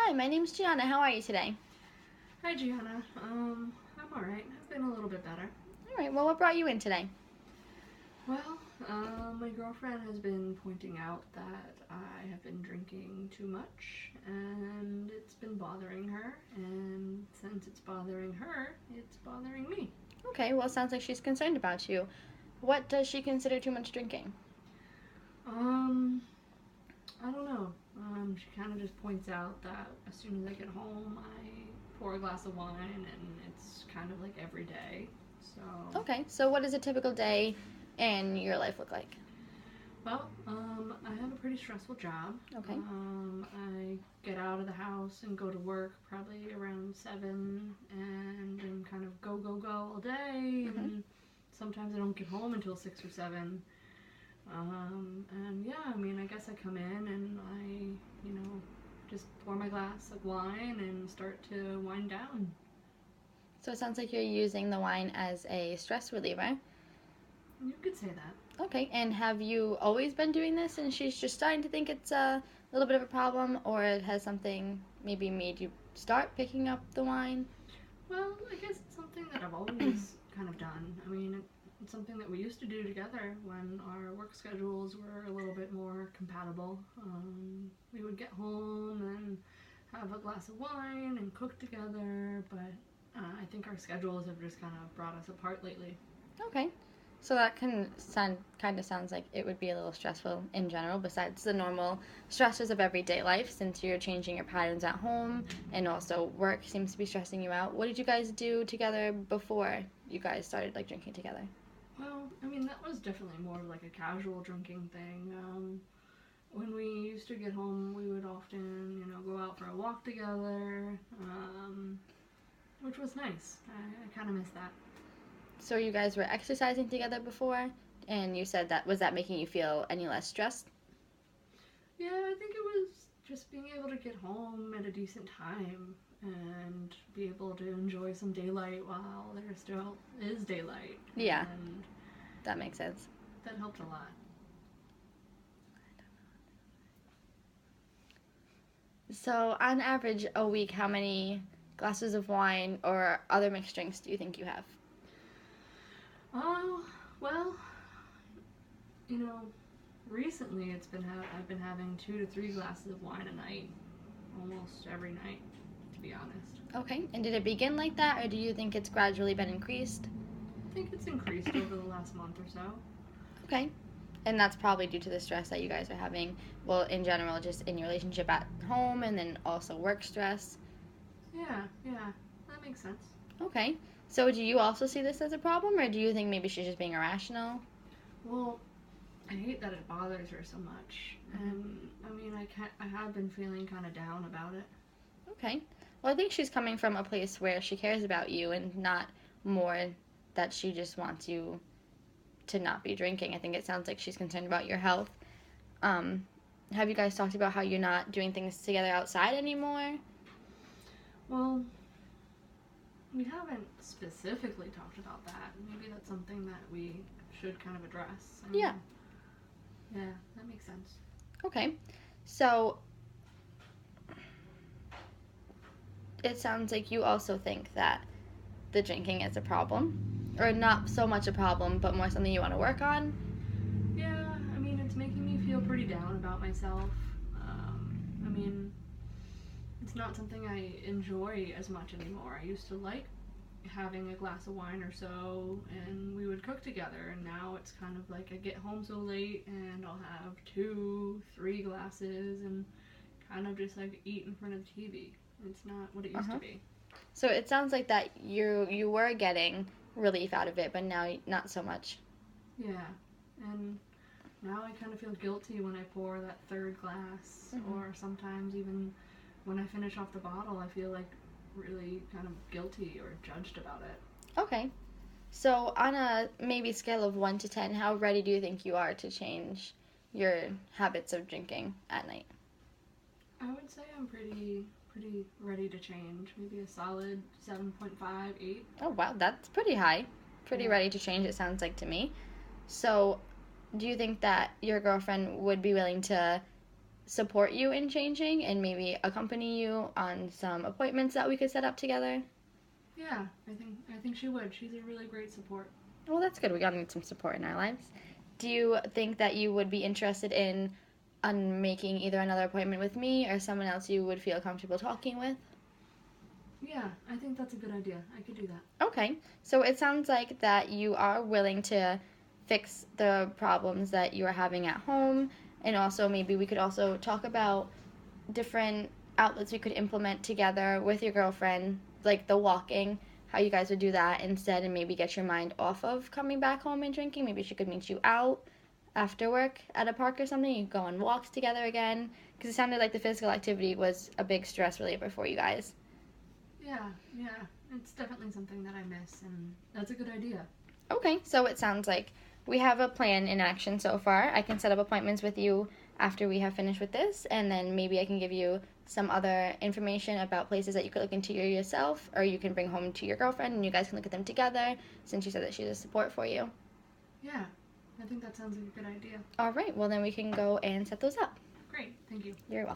Hi, my name's Gianna. How are you today? Hi, Gianna. I'm alright. I've been a little bit better. All right, well, what brought you in today? Well, my girlfriend has been pointing out that I have been drinking too much, and it's been bothering her. And since it's bothering her, it's bothering me. Okay, well, it sounds like she's concerned about you. What does she consider too much drinking? Um, I don't know. She kind of just points out that as soon as I get home, I pour a glass of wine, and it's kind of like every day. So Okay, so what does a typical day in your life look like? Well, I have a pretty stressful job. Okay. I get out of the house and go to work probably around 7 and then kind of go all day. Mm-hmm. And sometimes I don't get home until 6 or 7. And yeah, I mean, I guess I come in and just pour my glass of wine and start to wind down. So it sounds like you're using the wine as a stress reliever. You could say that. Okay, and have you always been doing this and she's just starting to think it's a little bit of a problem, or has something maybe made you start picking up the wine? Well, I guess it's something that I've always kind of done. I mean, it's something that we used to do together when our work schedules were a little bit more compatible. We would get home and have a glass of wine and cook together, but I think our schedules have just kind of brought us apart lately. Okay. So that can kind of sounds like it would be a little stressful in general, besides the normal stressors of everyday life, since you're changing your patterns at home and also work seems to be stressing you out. What did you guys do together before you guys started like drinking together? Well, I mean, that was definitely more of like a casual drinking thing. When we used to get home, we would often, go out for a walk together, which was nice. I kind of miss that. So you guys were exercising together before, and you said that was that making you feel any less stressed? Yeah, I think it was just being able to get home at a decent time and be able to enjoy some daylight while there still is daylight. Yeah, And that makes sense. that helped a lot. So on average a week, how many glasses of wine or other mixed drinks do you think you have? Oh, well, you know, recently I've been having 2 to 3 glasses of wine a night, almost every night, to be honest. Okay, and did it begin like that, or do you think it's gradually been increased? I think it's increased over the last month or so. Okay, and that's probably due to the stress that you guys are having, well, in general, just in your relationship at home and then also work stress. Yeah, that makes sense. Okay, so do you also see this as a problem, or do you think maybe she's just being irrational? Well, I hate that it bothers her so much, and I mean, I have been feeling kind of down about it. Okay, well, I think she's coming from a place where she cares about you and not more that she just wants you to not be drinking. I think it sounds like she's concerned about your health. Um, have you guys talked about how you're not doing things together outside anymore? Well, we haven't specifically talked about that. Maybe that's something that we should kind of address. I mean, Yeah. yeah, that makes sense. Okay. So it sounds like you also think that the drinking is a problem, or not so much a problem, but more something you want to work on. Yeah, I mean, it's making me feel pretty down about myself. I mean, it's not something I enjoy as much anymore. I used to like having a glass of wine or so, and we would cook together, and now it's kind of like I get home so late and I'll have 2, 3 glasses and kind of just like eat in front of the TV. It's not what it used Uh-huh. to be. So it sounds like that you were getting relief out of it, but now not so much. Yeah, and now I kind of feel guilty when I pour that third glass, Mm-hmm. or sometimes even when I finish off the bottle, I feel like really kind of guilty or judged about it. Okay. So on a maybe scale of 1 to 10, how ready do you think you are to change your habits of drinking at night? I would say I'm pretty ready to change. Maybe a solid 7.5, 8. Oh wow, that's pretty high. Pretty Yeah. ready to change, it sounds like to me. So do you think that your girlfriend would be willing to support you in changing and maybe accompany you on some appointments that we could set up together? Yeah, I think she would. She's a really great support. Well, that's good. We gotta need some support in our lives. Do you think that you would be interested in making either another appointment with me or someone else you would feel comfortable talking with? Yeah, I think that's a good idea. I could do that. Okay, so it sounds like that you are willing to fix the problems that you are having at home, and also maybe we could also talk about different outlets we could implement together with your girlfriend, like the walking, how you guys would do that instead, and maybe get your mind off of coming back home and drinking. Maybe she could meet you out after work at a park or something. You could go on walks together again, because it sounded like the physical activity was a big stress reliever for you guys. Yeah. It's definitely something that I miss, and that's a good idea. Okay, so it sounds like we have a plan in action so far. I can set up appointments with you after we have finished with this, and then maybe I can give you some other information about places that you could look into yourself, or you can bring home to your girlfriend and you guys can look at them together since you said that she's a support for you. Yeah, I think that sounds like a good idea. All right, well, then we can go and set those up. Great, thank you. You're welcome.